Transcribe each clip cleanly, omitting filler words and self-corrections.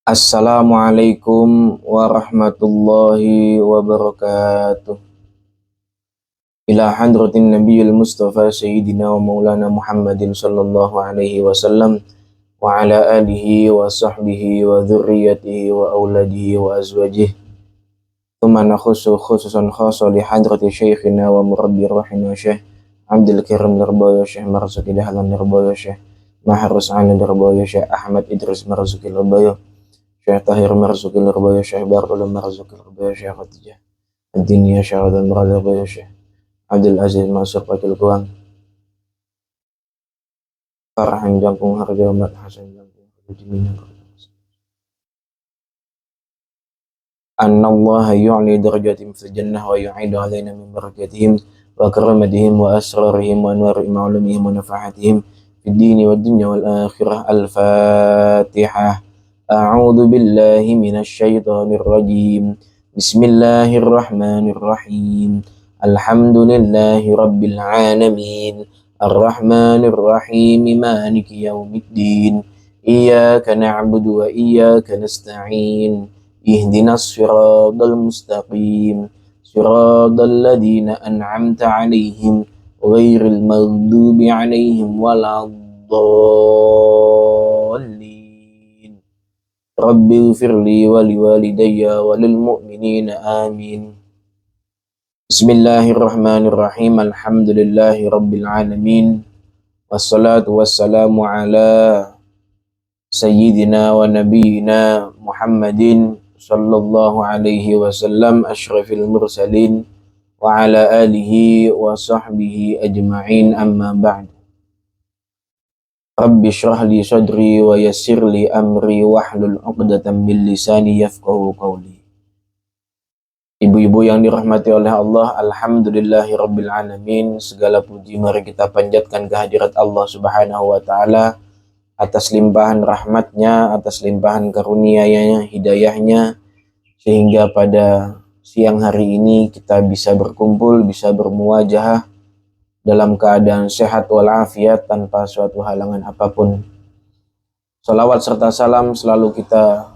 Assalamualaikum warahmatullahi wabarakatuh. Ila hadratin nabiyil mustafa sayyidina wa maulana Muhammadin sallallahu alaihi wasallam wa ala alihi wa sahbihi wa dhurriyyatihi wa auladihi wa azwajihi. Thumma nakhusu khususan khasa li hadrati syekhina wa murabbi rahina syekh Abdul Karim Narbaya Syekh Marzuki Dahlan Narbaya Syekh Maharus Ana Narbaya Syekh Ahmad Idris Marzuki Narbaya Syekh Tahir Marzuki Narbaya Syekh Barul Marzuki Narbaya Syekh Khatijah Ad-Diniyah Syekh Adam Narbaya Syekh Abdul Aziz Masuk Pakil Kuang Farhan Jangkung Harja Mat Hasan Jangkung Harja Jimina Anna Allah yu'li darajatim fil jannah wa yu'idu alaina min barakatihim wa karamatihim wa asrarihim wa anwari ma'lumihim wa nafahatihim fid dini wad dunya wal akhirah. Al-Fatihah. A'udzu billahi minasy syaithanir rajim. Bismillahirrahmanirrahim. Alhamdulillahi rabbil alamin. Arrahmanir rahim. Maliki yaumiddin. Iyyaka na'budu wa iyyaka nasta'in. Ihdinas siratal mustaqim. Siratal ladzina an'amta 'alaihim ghairil maghdubi 'alaihim waladdallin. Rabbighfirli wa liwalidayya wa lil mu'minina amin. Bismillahirrahmanirrahim. Alhamdulillahi rabbil alamin. Wassalatu wassalamu ala sayyidina wa nabiyyina Muhammadin sallallahu alaihi wasallam asyrafil mursalin wa ala alihi wa sahbihi ajma'in, amma ba'd. Rabbi syrah li sadri wa yassir li amri wahlul 'uqdatam min lisani yafqahu qawli. Ibu-ibu yang dirahmati oleh Allah, alhamdulillahi rabbil alamin. Segala puji mari kita panjatkan kehadirat Allah Subhanahu wa taala atas limpahan rahmatnya, atas limpahan karunia-Nya, hidayahnya, sehingga pada siang hari ini kita bisa berkumpul, bisa bermuwajahah dalam keadaan sehat walafiat tanpa suatu halangan apapun. Salawat serta salam selalu kita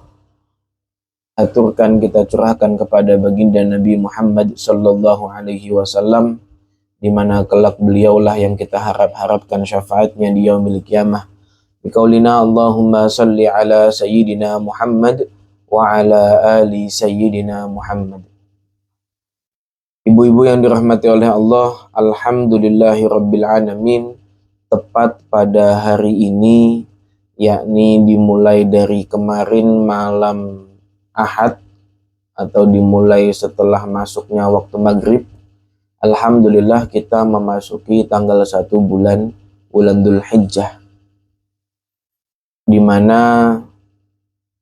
aturkan, kita curahkan kepada baginda Nabi Muhammad sallallahu alaihi wasallam, di mana kelak beliaulah yang kita harap-harapkan syafaatnya di yaumil qiyamah. Biqaulina Allahumma salli ala sayyidina Muhammad wa ala ali sayyidina Muhammad. Ibu-ibu yang dirahmati oleh Allah, alhamdulillahi rabbil alamin. Tepat pada hari ini, yakni dimulai dari kemarin malam Ahad atau dimulai setelah masuknya waktu maghrib, alhamdulillah kita memasuki tanggal 1 bulan Dzulhijjah, di mana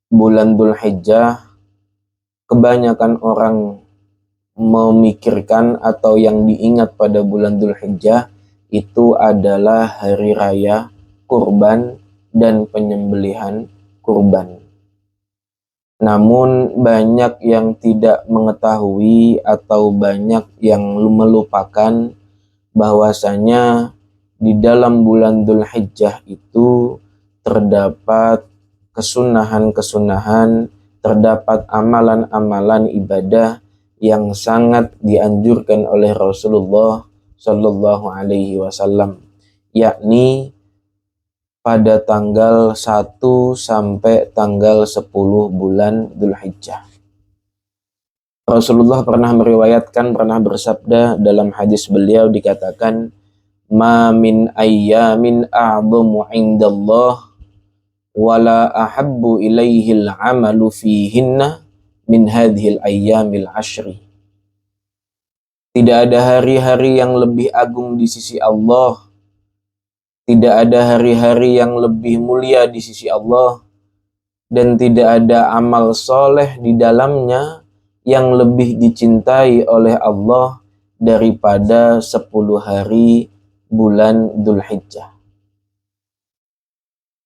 bulan Dzulhijjah kebanyakan orang memikirkan atau yang diingat pada bulan Dzulhijjah itu adalah hari raya kurban dan penyembelihan kurban. Namun banyak yang tidak mengetahui atau banyak yang melupakan bahwasanya di dalam bulan Dzulhijjah itu terdapat kesunahan-kesunahan, terdapat amalan-amalan ibadah yang sangat dianjurkan oleh Rasulullah Shallallahu Alaihi Wasallam, yakni pada tanggal 1 sampai tanggal 10 bulan Dzulhijjah. Rasulullah pernah meriwayatkan, pernah bersabda dalam hadis beliau dikatakan, ma min ayyamin a'zamu 'indallah wala ahabbu ilaihil amalu fihinna min hadhil ayyamil ashri. Tidak ada hari-hari yang lebih agung di sisi Allah, tidak ada hari-hari yang lebih mulia di sisi Allah, dan tidak ada amal soleh di dalamnya yang lebih dicintai oleh Allah daripada 10 hari bulan Dzulhijjah.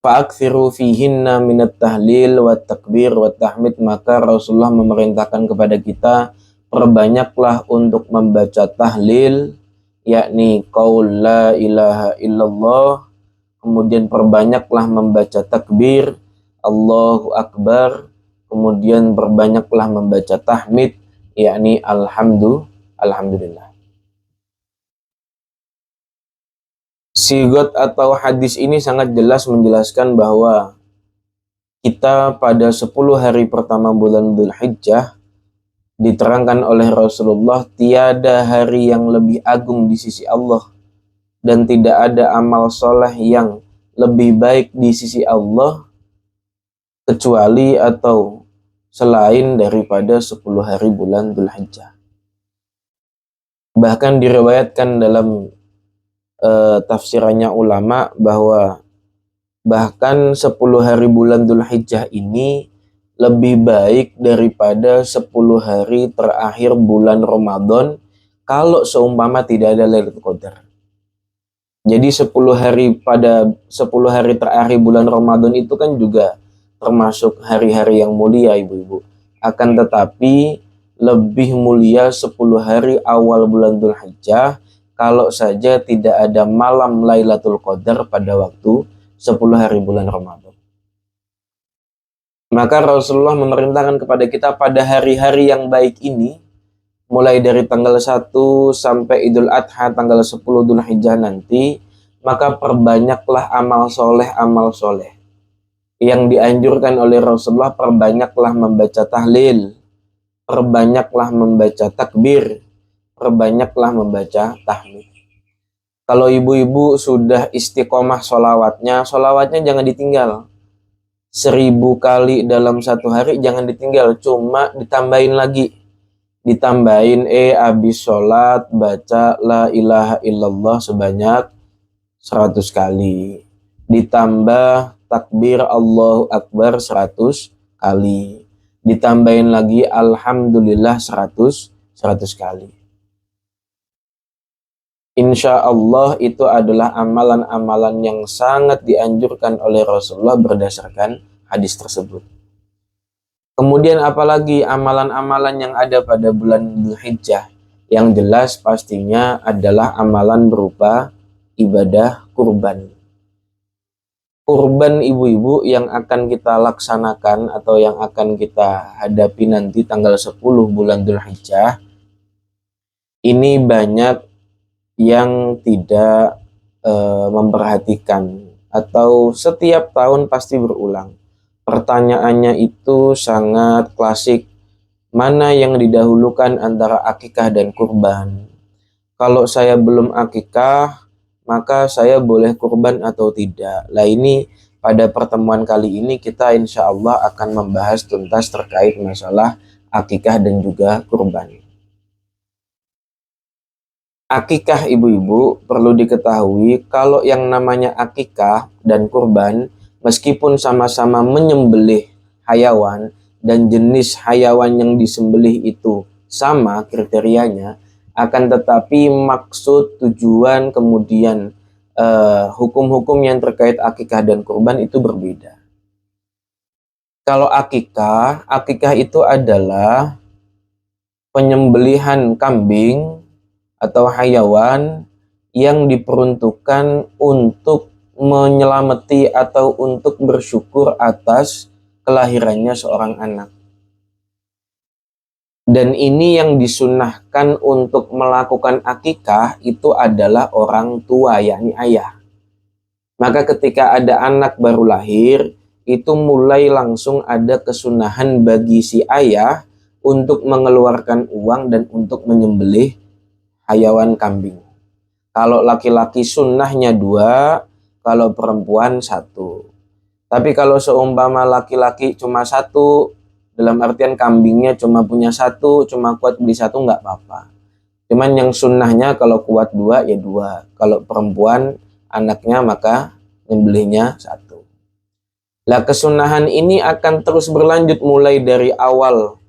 Fa'akthiru fihinna minat tahlil wa takbir wa tahmid. Maka Rasulullah memerintahkan kepada kita, perbanyaklah untuk membaca tahlil, yakni qaul la ilaha illallah, kemudian perbanyaklah membaca takbir, Allahu Akbar, kemudian berbanyaklah membaca tahmid, yakni alhamdulillah. Sigot atau hadis ini sangat jelas menjelaskan bahwa kita pada 10 hari pertama bulan Dzulhijjah diterangkan oleh Rasulullah, tiada hari yang lebih agung di sisi Allah dan tidak ada amal soleh yang lebih baik di sisi Allah kecuali atau selain daripada 10 hari bulan Dzulhijjah. Bahkan diriwayatkan dalam tafsirannya ulama bahwa bahkan 10 hari bulan Dzulhijjah ini lebih baik daripada 10 hari terakhir bulan Ramadan kalau seumpama tidak ada Lailatul Qadar. Jadi 10 hari terakhir bulan Ramadan itu kan juga termasuk hari-hari yang mulia, ibu-ibu. Akan tetapi lebih mulia 10 hari awal bulan Dzulhijjah kalau saja tidak ada malam Lailatul Qadar pada waktu 10 hari bulan Ramadan. Maka Rasulullah memerintahkan kepada kita pada hari-hari yang baik ini, mulai dari tanggal 1 sampai Idul Adha tanggal 10 Dzulhijjah nanti, maka perbanyaklah amal soleh. Yang dianjurkan oleh Rasulullah, perbanyaklah membaca tahlil, perbanyaklah membaca takbir, perbanyaklah membaca tahmid. Kalau ibu-ibu sudah istiqomah sholawatnya jangan ditinggal. 1000 kali dalam satu hari jangan ditinggal, cuma ditambahin lagi. Ditambahin habis sholat baca la ilaha illallah sebanyak 100 kali. Ditambah takbir Allahu Akbar 100 kali. Ditambahin lagi alhamdulillah 100 kali. Insya Allah itu adalah amalan-amalan yang sangat dianjurkan oleh Rasulullah berdasarkan hadis tersebut. Kemudian apalagi amalan-amalan yang ada pada bulan Dzulhijjah? Yang jelas pastinya adalah amalan berupa ibadah kurban. Kurban ibu-ibu yang akan kita laksanakan atau yang akan kita hadapi nanti tanggal 10 bulan Dzulhijjah, ini banyak yang tidak memperhatikan atau setiap tahun pasti berulang. Pertanyaannya itu sangat klasik, mana yang didahulukan antara akikah dan kurban? Kalau saya belum akikah, maka saya boleh kurban atau tidak? Nah ini pada pertemuan kali ini kita insya Allah akan membahas tuntas terkait masalah akikah dan juga kurban. Akikah ibu-ibu perlu diketahui kalau yang namanya akikah dan kurban meskipun sama-sama menyembelih hayawan dan jenis hayawan yang disembelih itu sama kriterianya, akan tetapi maksud, tujuan, kemudian hukum-hukum yang terkait akikah dan kurban itu berbeda. Kalau akikah itu adalah penyembelihan kambing atau hayawan yang diperuntukkan untuk menyelamati atau untuk bersyukur atas kelahirannya seorang anak. Dan ini yang disunnahkan untuk melakukan akikah itu adalah orang tua, yakni ayah. Maka ketika ada anak baru lahir, itu mulai langsung ada kesunahan bagi si ayah untuk mengeluarkan uang dan untuk menyembelih hayawan kambing. Kalau laki-laki sunnahnya 2, kalau perempuan 1. Tapi kalau seumpama laki-laki cuma 1, dalam artian kambingnya cuma punya 1, cuma kuat beli 1, nggak apa-apa. Cuman yang sunnahnya kalau kuat 2 ya 2. Kalau perempuan anaknya maka nyembelihnya 1. Lah kesunahan ini akan terus berlanjut mulai dari awal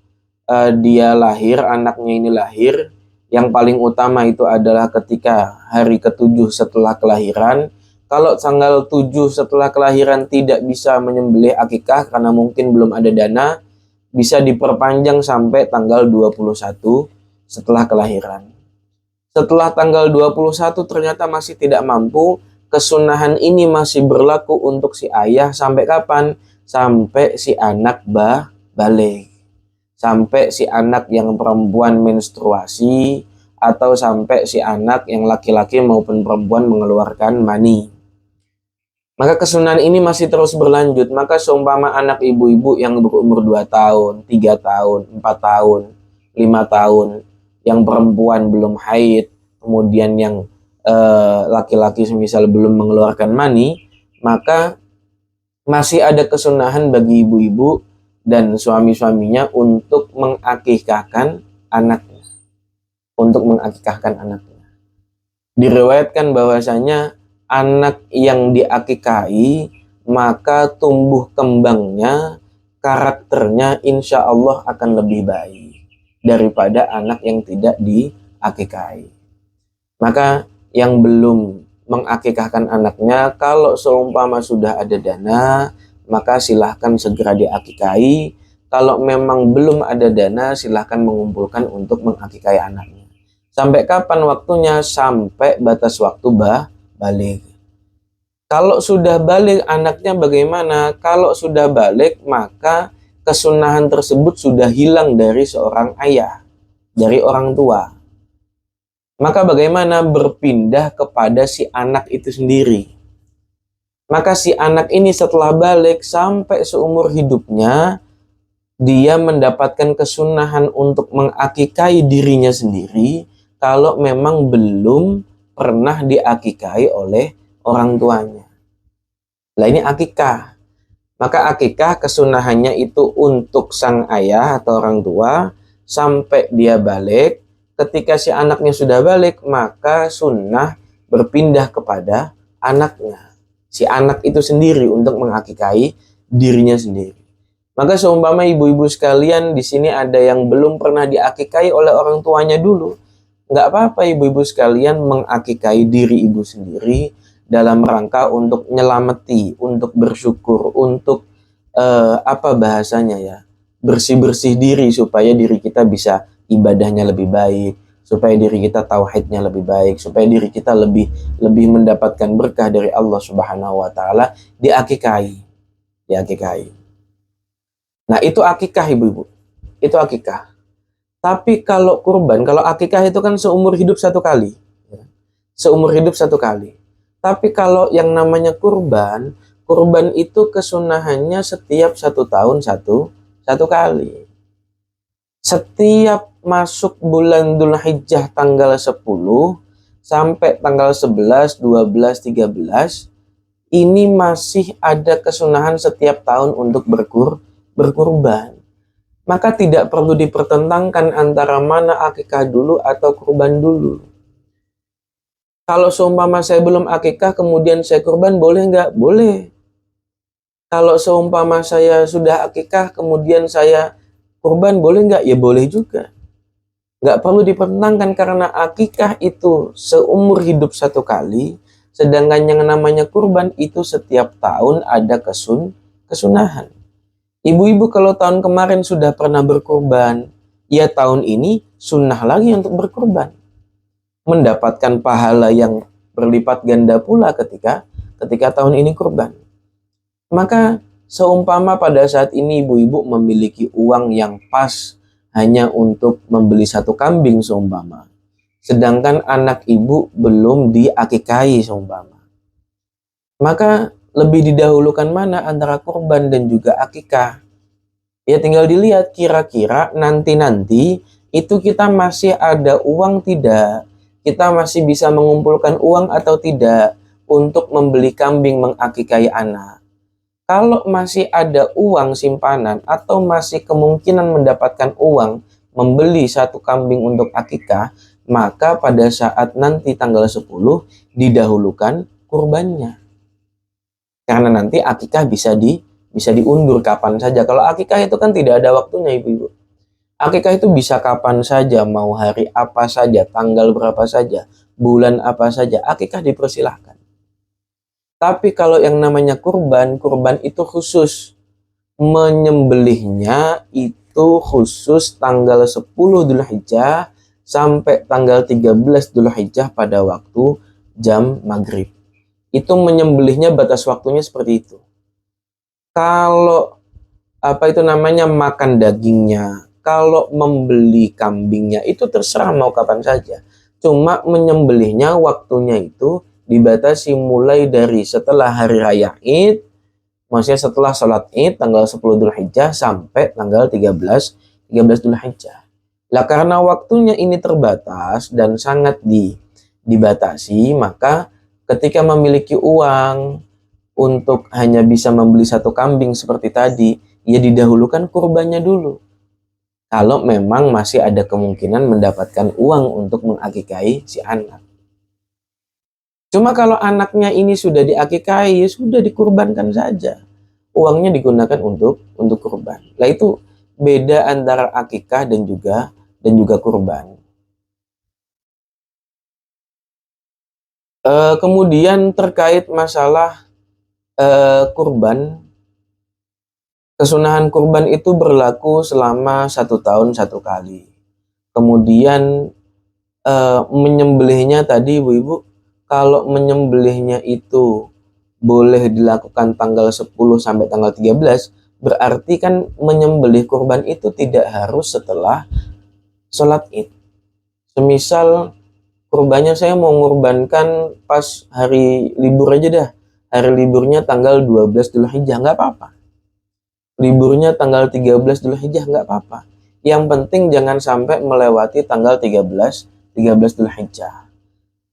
dia lahir, anaknya ini lahir. Yang paling utama itu adalah ketika hari ke-7 setelah kelahiran. Kalau tanggal 7 setelah kelahiran tidak bisa menyembelih akikah karena mungkin belum ada dana, bisa diperpanjang sampai tanggal 21 setelah kelahiran. Setelah tanggal 21 ternyata masih tidak mampu, kesunahan ini masih berlaku untuk si ayah sampai kapan? Sampai si anak balik. Sampai si anak yang perempuan menstruasi, atau sampai si anak yang laki-laki maupun perempuan mengeluarkan mani. Maka kesunahan ini masih terus berlanjut. Maka seumpama anak ibu-ibu yang berumur 2 tahun, 3 tahun, 4 tahun, 5 tahun, yang perempuan belum haid, kemudian yang laki-laki misal belum mengeluarkan mani, maka masih ada kesunahan bagi ibu-ibu dan suami-suaminya untuk mengakikahkan anaknya. Untuk mengakikahkan anaknya. Diriwayatkan bahwasanya anak yang diakikahi maka tumbuh kembangnya, karakternya insya Allah akan lebih baik daripada anak yang tidak diakikahi. Maka yang belum mengakikahkan anaknya, kalau seumpama sudah ada dana, maka silahkan segera diakikahi. Kalau memang belum ada dana, silahkan mengumpulkan untuk mengakikahi anaknya. Sampai kapan waktunya? Sampai batas waktu balik. Kalau sudah balik anaknya bagaimana? Kalau sudah balik, maka kesunahan tersebut sudah hilang dari seorang ayah, dari orang tua. Maka bagaimana? Berpindah kepada si anak itu sendiri. Maka si anak ini setelah balik sampai seumur hidupnya, dia mendapatkan kesunahan untuk mengakikahi dirinya sendiri kalau memang belum pernah diakikahi oleh orang tuanya. Nah ini akikah. Maka akikah kesunahannya itu untuk sang ayah atau orang tua sampai dia balik. Ketika si anaknya sudah balik, maka sunnah berpindah kepada anaknya. Si anak itu sendiri untuk mengakikahi dirinya sendiri. Maka seumpama ibu-ibu sekalian di sini ada yang belum pernah diakikahi oleh orang tuanya dulu, nggak apa-apa ibu-ibu sekalian mengakikahi diri ibu sendiri dalam rangka untuk nyelameti, untuk bersyukur, untuk apa bahasanya ya, bersih-bersih diri supaya diri kita bisa ibadahnya lebih baik, supaya diri kita tauhidnya lebih baik, supaya diri kita lebih mendapatkan berkah dari Allah Subhanahu wa taala, diakikahi. Nah, itu akikah ibu-ibu. Itu akikah. Tapi kalau kurban, kalau akikah itu kan seumur hidup satu kali. Seumur hidup satu kali. Tapi kalau yang namanya kurban, kurban itu kesunahannya setiap 1 tahun satu kali. Setiap masuk bulan Dzulhijjah tanggal 10 sampai tanggal 11, 12, 13, ini masih ada kesunahan setiap tahun untuk berkurban. Maka tidak perlu dipertentangkan antara mana akikah dulu atau kurban dulu. Kalau seumpama saya belum akikah kemudian saya kurban, boleh nggak? Boleh. Kalau seumpama saya sudah akikah kemudian saya kurban, boleh nggak? Ya boleh juga. Nggak perlu dipertentangkan karena akikah itu seumur hidup satu kali, sedangkan yang namanya kurban itu setiap tahun ada kesunahan. Ibu-ibu kalau tahun kemarin sudah pernah berkurban, ya tahun ini sunnah lagi untuk berkurban. Mendapatkan pahala yang berlipat ganda pula ketika tahun ini kurban. Maka seumpama pada saat ini ibu-ibu memiliki uang yang pas hanya untuk membeli 1 kambing seumpama, sedangkan anak ibu belum diakikahi seumpama, maka lebih didahulukan mana antara kurban dan juga akikah? Ya tinggal dilihat kira-kira nanti-nanti itu kita masih ada uang tidak? Kita masih bisa mengumpulkan uang atau tidak untuk membeli kambing mengakikahi anak? Kalau masih ada uang simpanan atau masih kemungkinan mendapatkan uang membeli 1 kambing untuk akikah, maka pada saat nanti tanggal 10 didahulukan kurbannya. Karena nanti akikah bisa diundur kapan saja. Kalau akikah itu kan tidak ada waktunya ibu-ibu. Akikah itu bisa kapan saja, mau hari apa saja, tanggal berapa saja, bulan apa saja, akikah dipersilahkan. Tapi kalau yang namanya kurban itu khusus. Menyembelihnya itu khusus tanggal 10 Dzulhijjah sampai tanggal 13 Dzulhijjah pada waktu jam maghrib. Itu menyembelihnya batas waktunya seperti itu. Kalau apa itu namanya, makan dagingnya. Kalau membeli kambingnya itu terserah mau kapan saja. Cuma menyembelihnya waktunya itu dibatasi mulai dari setelah hari raya Id, maksudnya setelah sholat Id tanggal 10 Dzulhijjah sampai tanggal 13 Dzulhijjah. Lah karena waktunya ini terbatas dan sangat dibatasi, maka ketika memiliki uang untuk hanya bisa membeli satu kambing seperti tadi, ya didahulukan kurbannya dulu. Kalau memang masih ada kemungkinan mendapatkan uang untuk mengakikahi si anak. Cuma kalau anaknya ini sudah diakikahi, ya sudah dikurbankan saja. Uangnya digunakan untuk kurban. Lah itu beda antara akikah dan juga kurban. Kemudian terkait masalah kurban, kesunahan kurban itu berlaku selama 1 tahun 1 kali. Kemudian menyembelihnya tadi ibu-ibu, kalau menyembelihnya itu boleh dilakukan tanggal 10 sampai tanggal 13, berarti kan menyembelih kurban itu tidak harus setelah sholat Id. Semisal kurbannya saya mau ngurbankan pas hari libur aja dah. Hari liburnya tanggal 12 Dzulhijjah, nggak apa-apa. Liburnya tanggal 13 Dzulhijjah, nggak apa-apa. Yang penting jangan sampai melewati tanggal 13 Dzulhijjah.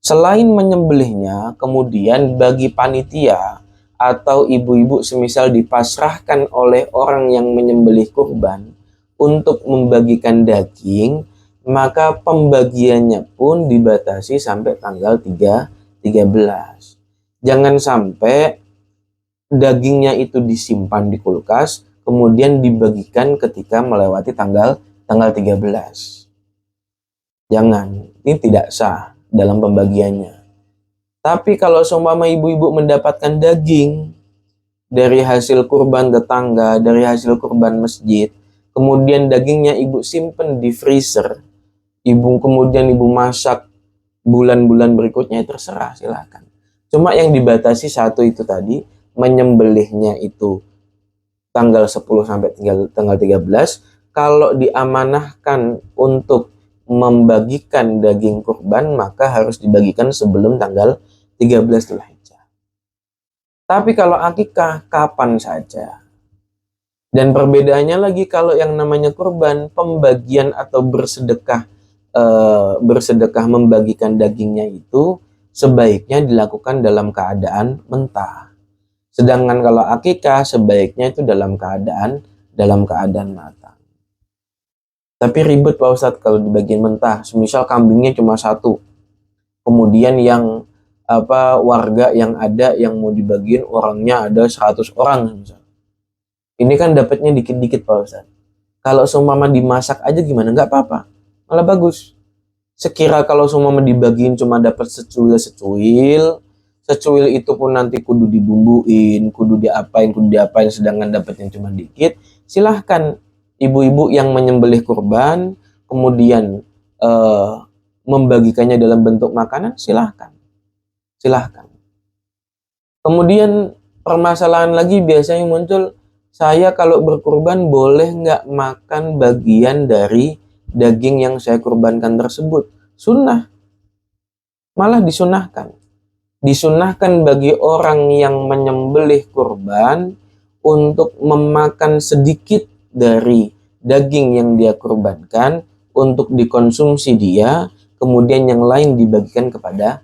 Selain menyembelihnya, kemudian bagi panitia atau ibu-ibu semisal dipasrahkan oleh orang yang menyembelih kurban untuk membagikan daging, maka pembagiannya pun dibatasi sampai tanggal 13. Jangan sampai dagingnya itu disimpan di kulkas, kemudian dibagikan ketika melewati tanggal 13. Jangan, ini tidak sah dalam pembagiannya. Tapi kalau seumpama ibu-ibu mendapatkan daging dari hasil kurban tetangga, dari hasil kurban masjid, kemudian dagingnya ibu simpen di freezer, kemudian ibu masak bulan-bulan berikutnya, terserah, silakan. Cuma yang dibatasi satu itu tadi, menyembelihnya itu tanggal 10 sampai tanggal 13. Kalau diamanahkan untuk membagikan daging kurban, maka harus dibagikan sebelum tanggal 13 Dzulhijjah. Tapi kalau akikah, kapan saja. Dan perbedaannya lagi, kalau yang namanya kurban, pembagian atau bersedekah membagikan dagingnya itu sebaiknya dilakukan dalam keadaan mentah. Sedangkan kalau akikah sebaiknya itu dalam keadaan matang. Tapi ribet Pak Ustadz kalau dibagiin mentah. Semisal kambingnya cuma satu, kemudian yang warga yang ada yang mau dibagiin orangnya ada 100 orang misal. Ini kan dapatnya dikit-dikit Pak Ustadz. Kalau seumpama dimasak aja gimana? Nggak apa-apa, malah bagus. Sekira kalau seumpama dibagiin cuma dapat secuil itu pun nanti kudu dibumbuin, kudu diapain, sedangkan dapatnya cuma dikit. Silahkan ibu-ibu yang menyembelih kurban kemudian membagikannya dalam bentuk makanan, silahkan. Kemudian permasalahan lagi biasanya muncul, saya kalau berkurban boleh nggak makan bagian dari daging yang saya kurbankan tersebut? Sunnah, malah disunahkan bagi orang yang menyembelih kurban untuk memakan sedikit dari daging yang dia kurbankan untuk dikonsumsi dia, kemudian yang lain dibagikan kepada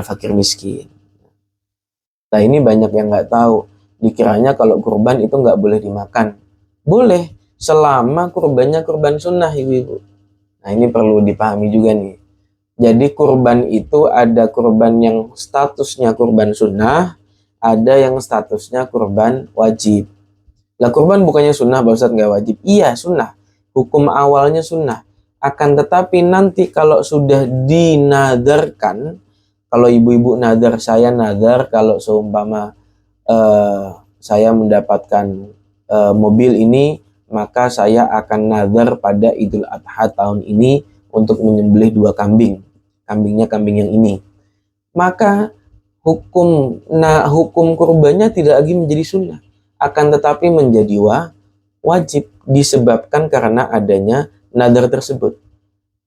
fakir miskin. Nah ini banyak yang nggak tahu, dikiranya kalau kurban itu nggak boleh dimakan. Boleh, selama kurbannya kurban sunnah ibu-ibu. Nah ini perlu dipahami juga nih. Jadi kurban itu ada kurban yang statusnya kurban sunnah, ada yang statusnya kurban wajib. Lah kurban bukannya sunnah, Pak Ustadz, nggak wajib? Iya sunnah, hukum awalnya sunnah. Akan tetapi nanti kalau sudah dinadarkan, kalau ibu-ibu nadar, saya nadar kalau seumpama saya mendapatkan mobil ini, maka saya akan nadar pada Idul Adha tahun ini untuk menyembelih 2 kambing. Kambingnya kambing yang ini. Maka hukum kurbannya tidak lagi menjadi sunnah, akan tetapi menjadi wajib disebabkan karena adanya nadar tersebut.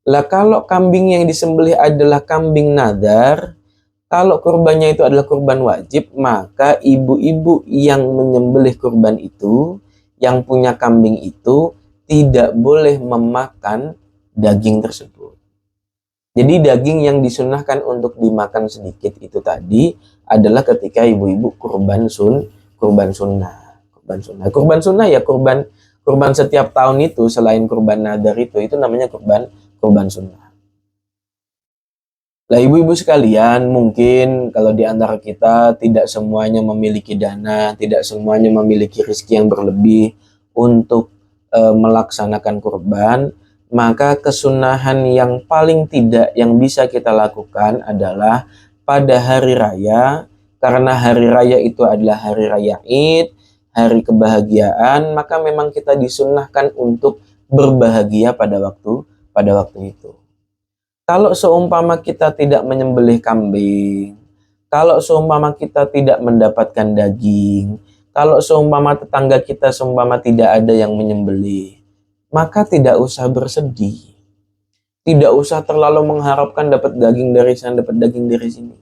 Lah kalau kambing yang disembelih adalah kambing nadar, kalau kurbannya itu adalah kurban wajib, maka ibu-ibu yang menyembelih kurban itu, yang punya kambing itu, tidak boleh memakan daging tersebut. Jadi daging yang disunahkan untuk dimakan sedikit itu tadi adalah ketika ibu-ibu kurban sunnah. Kurban sunnah ya kurban setiap tahun itu, selain kurban nadar itu namanya kurban sunnah. Lah ibu-ibu sekalian, mungkin kalau di antara kita tidak semuanya memiliki dana, tidak semuanya memiliki rezeki yang berlebih untuk melaksanakan kurban, maka kesunahan yang paling tidak yang bisa kita lakukan adalah pada hari raya, karena hari raya itu adalah hari raya Id, hari kebahagiaan, maka memang kita disunahkan untuk berbahagia pada waktu itu. Kalau seumpama kita tidak menyembelih kambing, kalau seumpama kita tidak mendapatkan daging, kalau seumpama tetangga kita seumpama tidak ada yang menyembelih, maka tidak usah bersedih. Tidak usah terlalu mengharapkan dapat daging dari sana, dapat daging dari sini.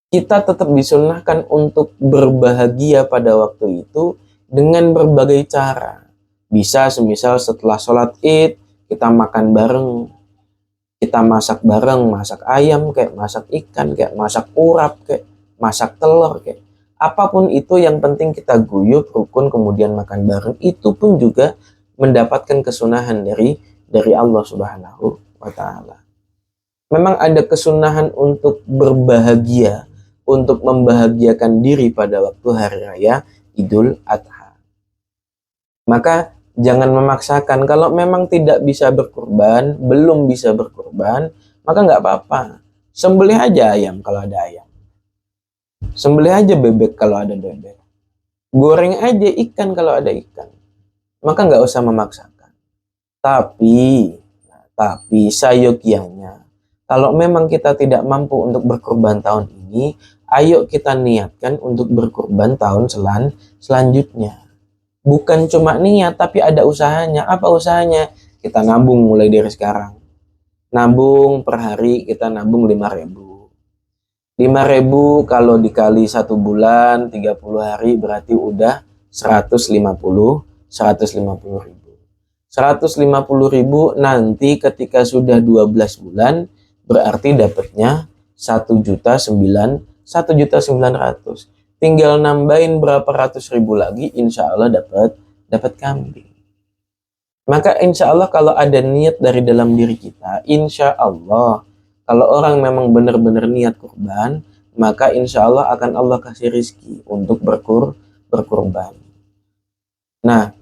Kita tetap disunahkan untuk berbahagia pada waktu itu dengan berbagai cara. Bisa semisal setelah sholat Id, kita makan bareng. Kita masak bareng, masak ayam kayak, masak ikan kayak, masak urap kayak, masak telur kayak. Apapun itu yang penting kita guyup, rukun, kemudian makan bareng. Itu pun juga mendapatkan kesunahan dari Allah Subhanahu wa Ta'ala. Memang ada kesunahan untuk berbahagia, untuk membahagiakan diri pada waktu hari raya Idul Adha. Maka jangan memaksakan. Kalau memang tidak bisa berkurban, belum bisa berkurban, maka nggak apa-apa. Sembelih aja ayam kalau ada ayam. Sembelih aja bebek kalau ada bebek. Goreng aja ikan kalau ada ikan. Maka nggak usah memaksakan. Tapi sayogianya, kalau memang kita tidak mampu untuk berkurban tahun ini, ayo kita niatkan untuk berkurban tahun selanjutnya. Bukan cuma niat, tapi ada usahanya. Apa usahanya? Kita nabung mulai dari sekarang. Nabung per hari, kita nabung 5.000. 5.000 kalau dikali 1 bulan, 30 hari, berarti udah 150 ribu. 150 ribu nanti ketika sudah 12 bulan, berarti dapatnya 1.900.000. Tinggal nambahin berapa ratus ribu lagi, insya Allah dapat kambing. Maka insya Allah kalau ada niat dari dalam diri kita, insya Allah kalau orang memang benar-benar niat kurban, maka insya Allah akan Allah kasih rizki untuk berkurban. Nah,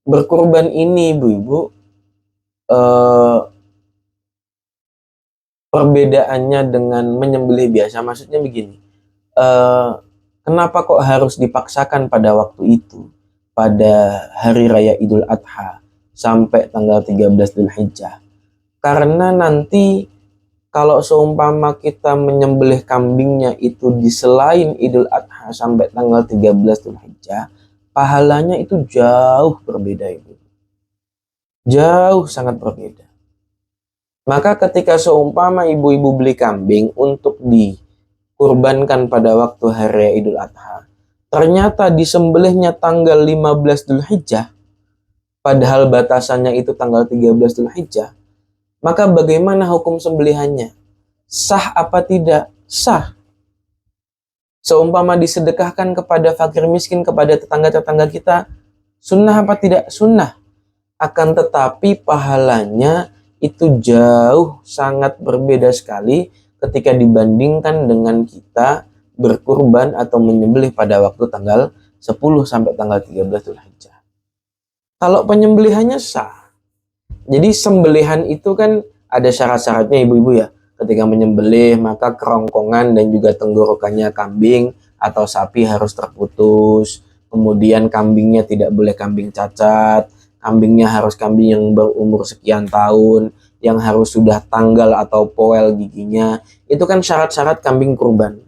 berkurban ini ibu-ibu, perbedaannya dengan menyembelih biasa, maksudnya begini, kenapa kok harus dipaksakan pada waktu itu, pada hari raya Idul Adha sampai tanggal 13 Dzulhijjah? Karena nanti kalau seumpama kita menyembelih kambingnya itu di selain Idul Adha sampai tanggal 13 Dzulhijjah, pahalanya itu jauh berbeda ibu. Jauh sangat berbeda. Maka ketika seumpama ibu-ibu beli kambing untuk dikurbankan pada waktu hari raya Idul Adha, ternyata disembelihnya tanggal 15 Dzulhijjah, padahal batasannya itu tanggal 13 Dzulhijjah, maka bagaimana hukum sembelihannya? Sah apa tidak? Sah. Seumpama disedekahkan kepada fakir miskin, kepada tetangga-tetangga kita, sunnah apa tidak? Sunnah. Akan tetapi pahalanya itu jauh sangat berbeda sekali ketika dibandingkan dengan kita berkurban atau menyembelih pada waktu tanggal 10 sampai tanggal 13 Dzulhijjah. Kalau penyembelihannya sah. Jadi sembelihan itu kan ada syarat-syaratnya ibu-ibu ya. Ketika menyembelih maka kerongkongan dan juga tenggorokannya kambing atau sapi harus terputus. Kemudian kambingnya tidak boleh kambing cacat. Kambingnya harus kambing yang berumur sekian tahun, yang harus sudah tanggal atau poel giginya. Itu kan syarat-syarat kambing kurban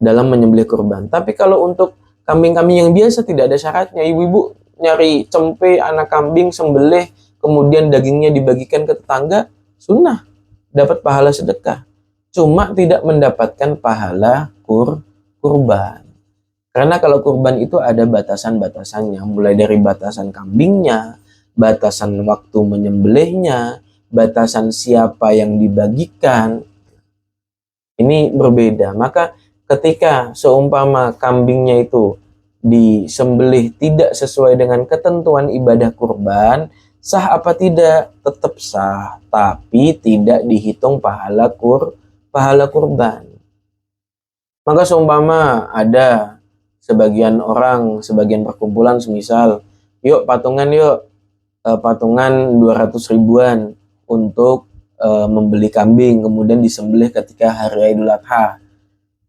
dalam menyembelih kurban. Tapi kalau untuk Kambing-kambing yang biasa tidak ada syaratnya. Ibu-ibu nyari cempe, anak kambing, sembelih, kemudian dagingnya dibagikan ke tetangga, sunnah, dapat pahala sedekah. Cuma tidak mendapatkan pahala kurban. Karena kalau kurban itu ada batasan-batasannya, mulai dari batasan kambingnya, batasan waktu menyembelihnya, batasan siapa yang dibagikan. Ini berbeda. Maka ketika seumpama kambingnya itu disembelih tidak sesuai dengan ketentuan ibadah kurban, sah apa tidak? Tetap sah, tapi tidak dihitung pahala kurban. Maka seumpama ada sebagian orang, sebagian perkumpulan semisal, yuk patungan yuk, patungan 200 ribuan untuk membeli kambing, kemudian disembelih ketika hari Idul Adha.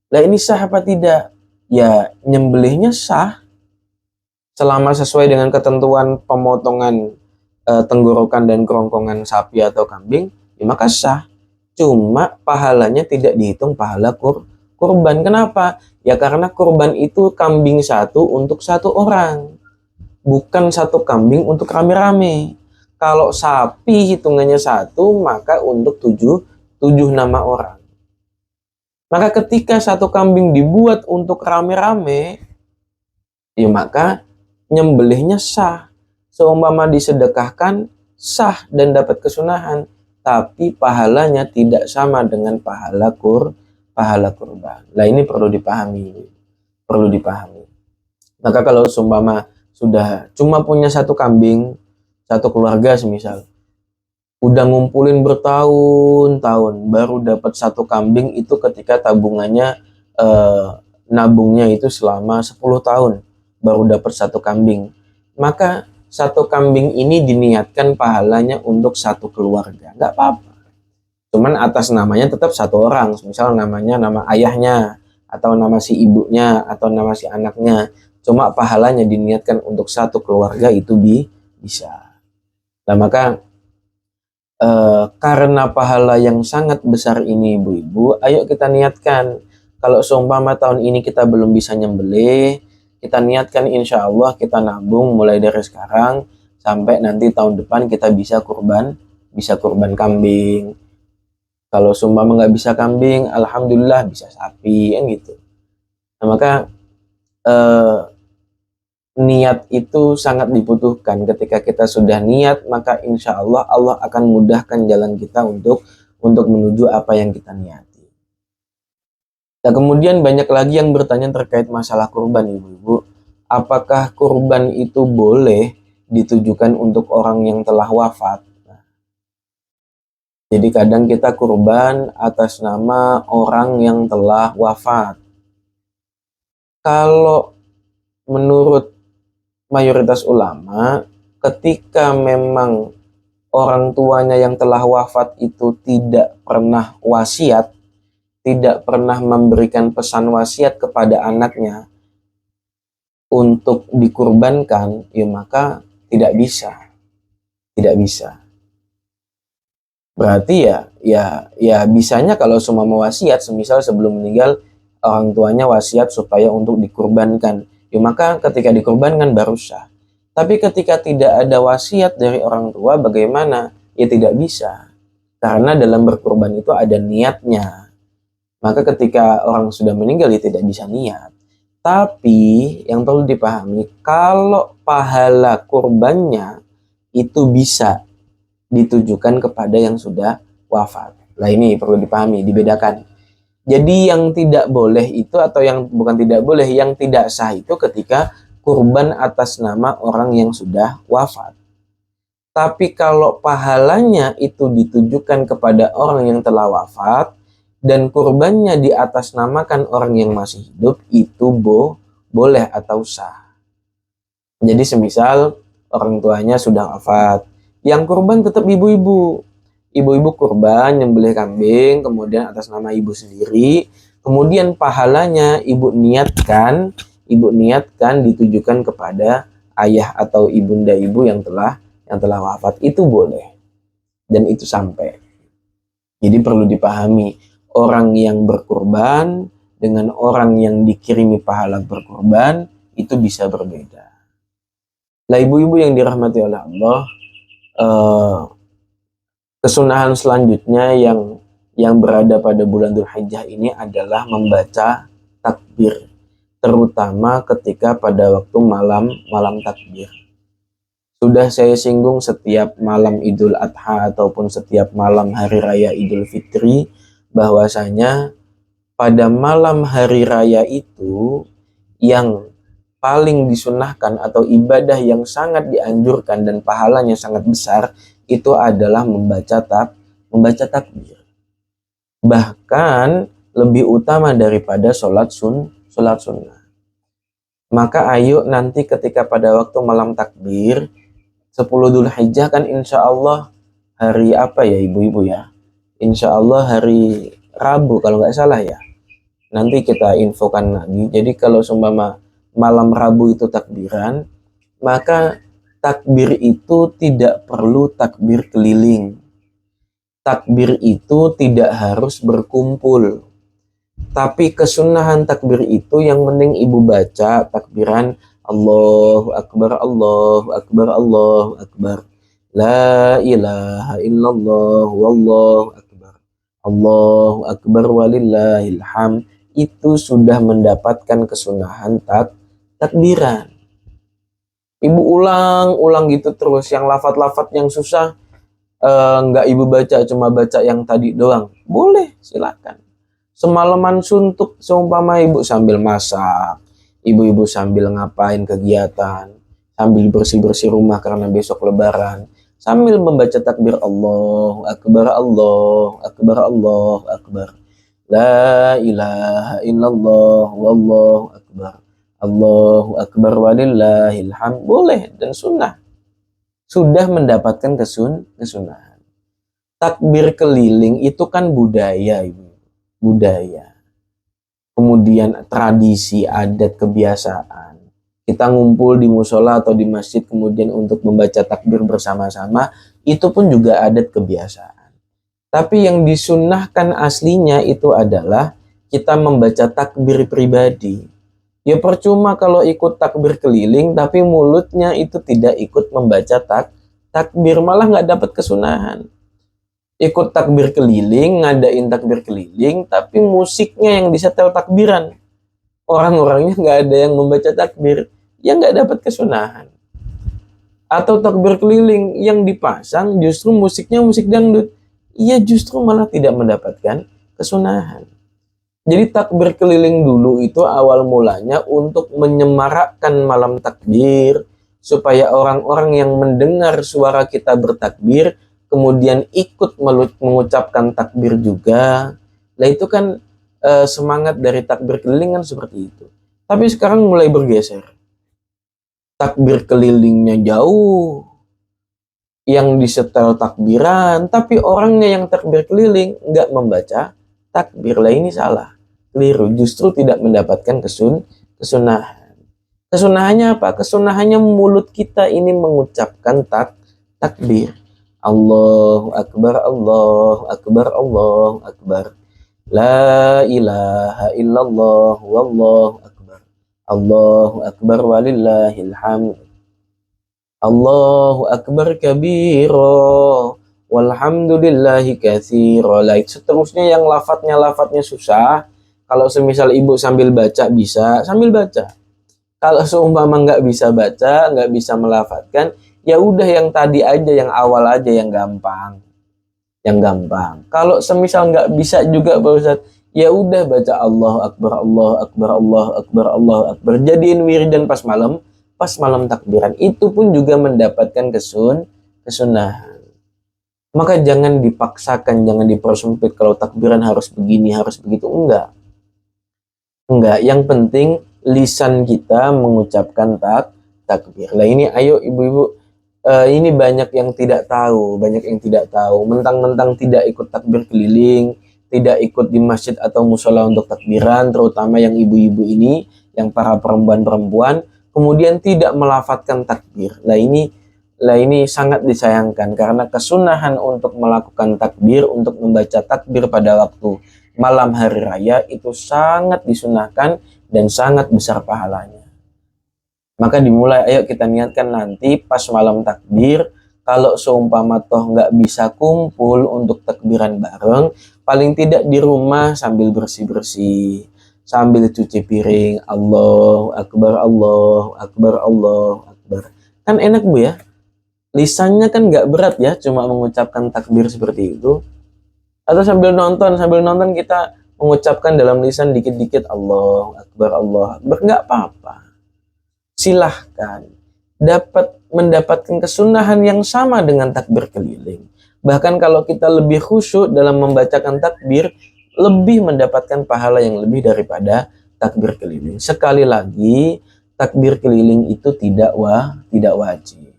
Lah ini sah apa tidak? Ya nyembelihnya sah, selama sesuai dengan ketentuan pemotongan tenggorokan dan kerongkongan sapi atau kambing, ya maka sah. Cuma pahalanya tidak dihitung pahala kurban. Kenapa? Ya karena kurban itu kambing satu untuk satu orang, bukan satu kambing untuk rame-rame. Kalau sapi hitungannya satu, maka untuk tujuh nama orang. Maka ketika satu kambing dibuat untuk rame-rame, ya maka nyembelihnya sah. Seumpama disedekahkan, sah dan dapat kesunahan. Tapi pahalanya tidak sama dengan pahala kurban. Nah ini perlu dipahami. Maka kalau seumpama sudah cuma punya satu kambing, satu keluarga semisal, udah ngumpulin bertahun-tahun, baru dapat satu kambing itu ketika tabungannya nabungnya itu selama 10 tahun, baru dapat satu kambing. Maka satu kambing ini diniatkan pahalanya untuk satu keluarga, nggak apa-apa. Cuman atas namanya tetap satu orang, misal namanya nama ayahnya, atau nama si ibunya, atau nama si anaknya. Cuma pahalanya diniatkan untuk satu keluarga itu bisa. Nah maka karena pahala yang sangat besar ini ibu-ibu, ayo kita niatkan. Kalau seumpama tahun ini kita belum bisa nyembelih, kita niatkan insya Allah kita nabung mulai dari sekarang sampai nanti tahun depan kita bisa kurban kambing. Kalau seumpama nggak bisa kambing, alhamdulillah bisa sapi, kan gitu. Nah maka niat itu sangat dibutuhkan. Ketika kita sudah niat, maka insya Allah Allah akan mudahkan jalan kita untuk menuju apa yang kita niati. Nah kemudian banyak lagi yang bertanya terkait masalah kurban ibu-ibu. Apakah kurban itu boleh ditujukan untuk orang yang telah wafat? Nah, jadi kadang kita kurban atas nama orang yang telah wafat. Kalau menurut mayoritas ulama, ketika memang orang tuanya yang telah wafat itu tidak pernah wasiat, tidak pernah memberikan pesan wasiat kepada anaknya untuk dikurbankan, ya maka tidak bisa. Berarti ya bisanya kalau semua mewasiat, semisal sebelum meninggal orang tuanya wasiat supaya untuk dikurbankan, ya maka ketika dikurbankan baru sah. Tapi ketika tidak ada wasiat dari orang tua, bagaimana? Ya tidak bisa. Karena dalam berkurban itu ada niatnya. Maka ketika orang sudah meninggal ya tidak bisa niat. Tapi yang perlu dipahami, kalau pahala kurbannya itu bisa ditujukan kepada yang sudah wafat. Nah ini perlu dipahami, dibedakan. Jadi yang tidak boleh itu, atau yang bukan tidak boleh, yang tidak sah itu ketika kurban atas nama orang yang sudah wafat. Tapi kalau pahalanya itu ditujukan kepada orang yang telah wafat dan kurbannya diatasnamakan orang yang masih hidup, itu boleh atau sah. Jadi semisal orang tuanya sudah wafat, yang kurban tetap ibu-ibu. Ibu-ibu kurban, nyembelih kambing, kemudian atas nama ibu sendiri, kemudian pahalanya ibu niatkan ditujukan kepada ayah atau ibunda ibu yang telah wafat, itu boleh. Dan itu sampai. Jadi perlu dipahami, orang yang berkurban dengan orang yang dikirimi pahala berkurban itu bisa berbeda. Lah ibu-ibu yang dirahmati oleh Allah, kesunahan selanjutnya yang berada pada bulan Dzulhijjah ini adalah membaca takbir, terutama ketika pada waktu malam takbir. Sudah saya singgung, setiap malam Idul Adha ataupun setiap malam Hari Raya Idul Fitri, bahwasanya pada malam Hari Raya itu yang paling disunahkan atau ibadah yang sangat dianjurkan dan pahalanya sangat besar itu adalah membaca takbir. Bahkan lebih utama daripada sholat sunnah. Maka ayo nanti ketika pada waktu malam takbir 10 Dzulhijjah kan insya Allah hari apa ya ibu-ibu ya? Insya Allah hari Rabu kalau nggak salah ya. Nanti kita infokan lagi. Jadi kalau seumpama malam Rabu itu takbiran, maka takbir itu tidak perlu takbir keliling. Takbir itu tidak harus berkumpul. Tapi kesunahan takbir itu yang penting ibu baca takbiran Allahu Akbar, Allahu Akbar, Allahu Akbar. La ilaha illallah, wallahu akbar. Allahu Akbar walillahil hamd. Itu sudah mendapatkan kesunahan takbiran. Ibu ulang gitu terus, yang lafat-lafat yang susah nggak ibu baca, cuma baca yang tadi doang. Boleh, silakan. Semalaman suntuk, seumpama ibu sambil masak, ibu-ibu sambil ngapain kegiatan, sambil bersih-bersih rumah karena besok lebaran, sambil membaca takbir Allahu Akbar, Allahu Akbar, Allahu Akbar. La ilaha illallah, wallahu akbar. Allahu Akbar walillahil hamd. Boleh dan sunnah. Sudah mendapatkan kesunahan. Takbir keliling itu kan budaya, ibu. Budaya. Kemudian tradisi, adat, kebiasaan. Kita ngumpul di musola atau di masjid kemudian untuk membaca takbir bersama-sama, itu pun juga adat kebiasaan. Tapi yang disunnahkan aslinya itu adalah kita membaca takbir pribadi. Ya percuma kalau ikut takbir keliling tapi mulutnya itu tidak ikut membaca takbir, malah nggak dapat kesunahan. Ikut takbir keliling, ngadain takbir keliling, tapi musiknya yang disetel takbiran. Orang-orangnya nggak ada yang membaca takbir, ya nggak dapat kesunahan. Atau takbir keliling yang dipasang justru musiknya musik dangdut, ia justru malah tidak mendapatkan kesunahan. Jadi takbir keliling dulu itu awal mulanya untuk menyemarakkan malam takbir, supaya orang-orang yang mendengar suara kita bertakbir kemudian ikut mengucapkan takbir juga. Nah itu kan semangat dari takbir keliling kan seperti itu. Tapi sekarang mulai bergeser. Takbir kelilingnya jauh, yang disetel takbiran, tapi orangnya yang takbir keliling nggak membaca takbir. Lah ini salah, keliru, justru tidak mendapatkan kesunahan. Kesunahannya apa? Kesunahannya mulut kita ini mengucapkan takbir. Allahu Akbar, Allahu Akbar, Allahu Akbar. La ilaha illallah, wallahu akbar. Allahu Akbar walillahil hamd. Allahu Akbar kabiro walhamdulillahi katsiro. Seterusnya yang lafadznya susah, kalau semisal ibu sambil baca bisa sambil baca. Kalau seumpama nggak bisa baca, nggak bisa melafadzkan, ya udah yang tadi aja, yang awal aja, yang gampang. Kalau semisal nggak bisa juga Pak Ustadz, ya udah baca Allahu Akbar, Allahu Akbar, Allahu Akbar, Allahu Akbar. Jadiin wiridan pas malam takbiran, itu pun juga mendapatkan kesunahan. Maka jangan dipaksakan, jangan dipersempit kalau takbiran harus begini, harus begitu. Enggak, yang penting lisan kita mengucapkan takbir. Lah ini ayo ibu-ibu, ini banyak yang tidak tahu, mentang-mentang tidak ikut takbir keliling, tidak ikut di masjid atau musola untuk takbiran, terutama yang ibu-ibu ini, yang para perempuan-perempuan, kemudian tidak melafadzkan takbir. Lah ini sangat disayangkan, karena kesunahan untuk melakukan takbir, untuk membaca takbir pada waktu malam hari raya itu sangat disunahkan dan sangat besar pahalanya. Maka dimulai, ayo kita niatkan nanti pas malam takbir, kalau seumpama toh nggak bisa kumpul untuk takbiran bareng, paling tidak di rumah sambil bersih-bersih, sambil cuci piring, Allahu Akbar, Allahu Akbar, Allahu Akbar. Kan enak Bu ya, lisannya kan nggak berat ya, cuma mengucapkan takbir seperti itu. Atau sambil nonton kita mengucapkan dalam lisan dikit-dikit Allahu Akbar, Allahu Akbar, nggak apa-apa. Silahkan mendapatkan kesunahan yang sama dengan takbir keliling. Bahkan kalau kita lebih khusyuk dalam membacakan takbir, lebih mendapatkan pahala yang lebih daripada takbir keliling. Sekali lagi, takbir keliling itu tidak wajib.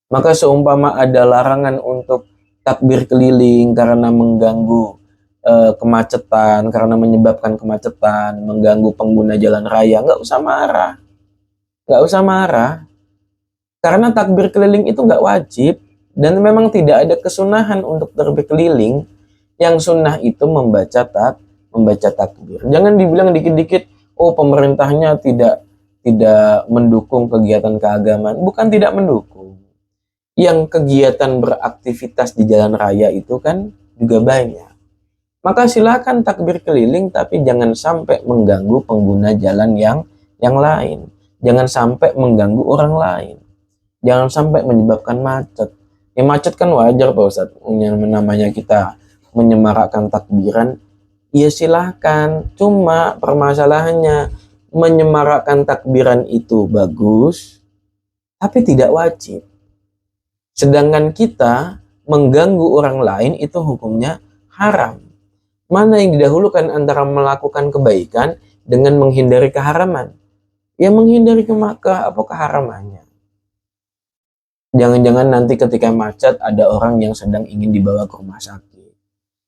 Maka seumpama ada larangan untuk takbir keliling karena mengganggu kemacetan, karena menyebabkan kemacetan, mengganggu pengguna jalan raya, nggak usah marah. Nggak usah marah, karena takbir keliling itu nggak wajib, dan memang tidak ada kesunahan untuk takbir keliling. Yang sunnah itu membaca takbir. Jangan dibilang dikit-dikit, oh pemerintahnya tidak mendukung kegiatan keagamaan. Bukan tidak mendukung. Yang kegiatan beraktivitas di jalan raya itu kan juga banyak. Maka silakan takbir keliling, tapi jangan sampai mengganggu pengguna jalan yang lain. Jangan sampai mengganggu orang lain. Jangan sampai menyebabkan macet. Ya macet kan wajar Pak Ustadz. Yang namanya kita menyemarakkan takbiran, ya silahkan. Cuma permasalahannya, menyemarakkan takbiran itu bagus, tapi tidak wajib. Sedangkan kita mengganggu orang lain itu hukumnya haram. Mana yang didahulukan antara melakukan kebaikan dengan menghindari keharaman? Ya menghindari keharamannya. Jangan-jangan nanti ketika macet ada orang yang sedang ingin dibawa ke rumah sakit.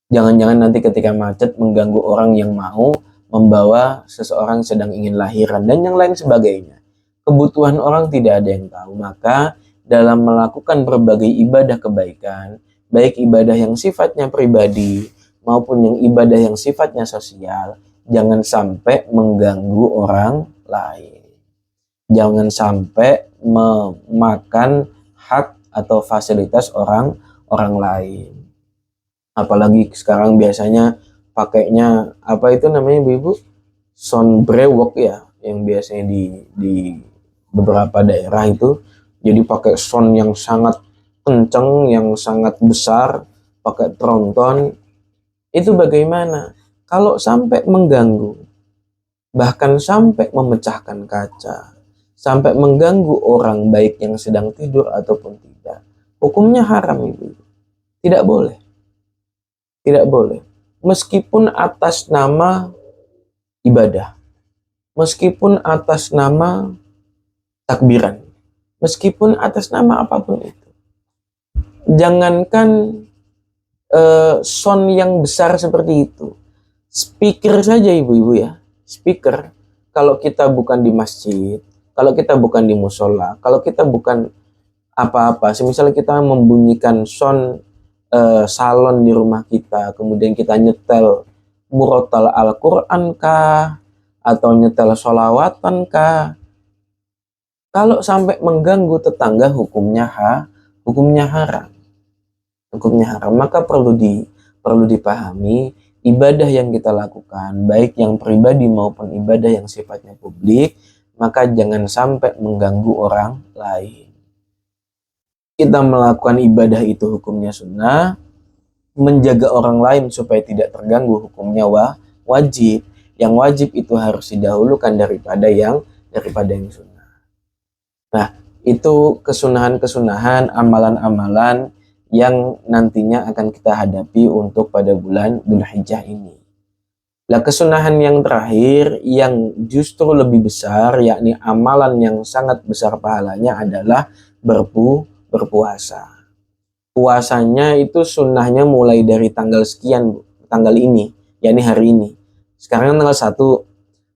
Jangan-jangan nanti ketika macet mengganggu orang yang mau membawa seseorang sedang ingin lahiran dan yang lain sebagainya. Kebutuhan orang tidak ada yang tahu. Maka dalam melakukan berbagai ibadah kebaikan, baik ibadah yang sifatnya pribadi maupun yang ibadah yang sifatnya sosial, jangan sampai mengganggu orang lain. Jangan sampai memakan hak atau fasilitas orang lain. Apalagi sekarang biasanya pakainya apa itu namanya Ibu? Sound brewok ya, yang biasanya di beberapa daerah itu. Jadi pakai sound yang sangat kenceng, yang sangat besar, pakai tronton. Itu bagaimana? Kalau sampai mengganggu, bahkan sampai memecahkan kaca, sampai mengganggu orang baik yang sedang tidur ataupun tidak, hukumnya haram Ibu. Tidak boleh. Tidak boleh. Meskipun atas nama ibadah, meskipun atas nama takbiran, meskipun atas nama apapun itu. Jangankan sound yang besar seperti itu, speaker saja ibu-ibu ya, speaker. Kalau kita bukan di masjid, kalau kita bukan di musola, kalau kita bukan apa-apa, semisal kita membunyikan sound salon di rumah kita, kemudian kita nyetel murotal Al-Quran kah, atau nyetel sholawatan kah, kalau sampai mengganggu tetangga hukumnya haram. Hukumnya haram. Maka perlu dipahami, ibadah yang kita lakukan, baik yang pribadi maupun ibadah yang sifatnya publik, maka jangan sampai mengganggu orang lain. Kita melakukan ibadah itu hukumnya sunnah, menjaga orang lain supaya tidak terganggu hukumnya wajib. Yang wajib itu harus didahulukan daripada yang sunnah. Nah, itu kesunahan-kesunahan, amalan-amalan yang nantinya akan kita hadapi untuk pada bulan Dzulhijjah ini. Nah, kesunahan yang terakhir yang justru lebih besar, yakni amalan yang sangat besar pahalanya adalah berpuasa. Puasanya itu sunnahnya mulai dari tanggal sekian, Bu. Tanggal ini, yakni hari ini. Sekarang tanggal 1.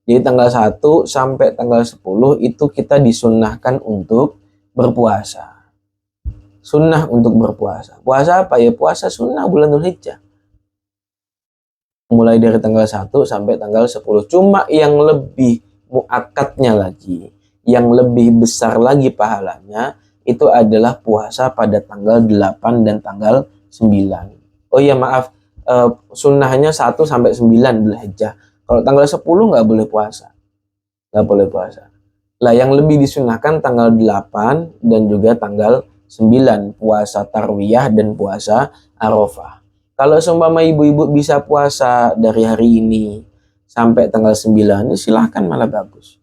Jadi tanggal 1 sampai tanggal 10 itu kita disunnahkan untuk berpuasa. Sunnah untuk berpuasa. Puasa apa ya? Puasa sunnah bulan Dzulhijjah. Mulai dari tanggal 1 sampai tanggal 10. Cuma yang lebih muakkadnya lagi, yang lebih besar lagi pahalanya itu adalah puasa pada tanggal 8 dan tanggal 9. Oh iya maaf, sunnahnya 1 sampai 9 Dzulhijjah. Kalau tanggal 10 nggak boleh puasa. Nggak boleh puasa. Lah yang lebih disunahkan tanggal 8 dan juga tanggal 9, puasa tarwiyah dan puasa Arafah. Kalau seumpama ibu-ibu bisa puasa dari hari ini sampai tanggal 9, ya silahkan, malah bagus.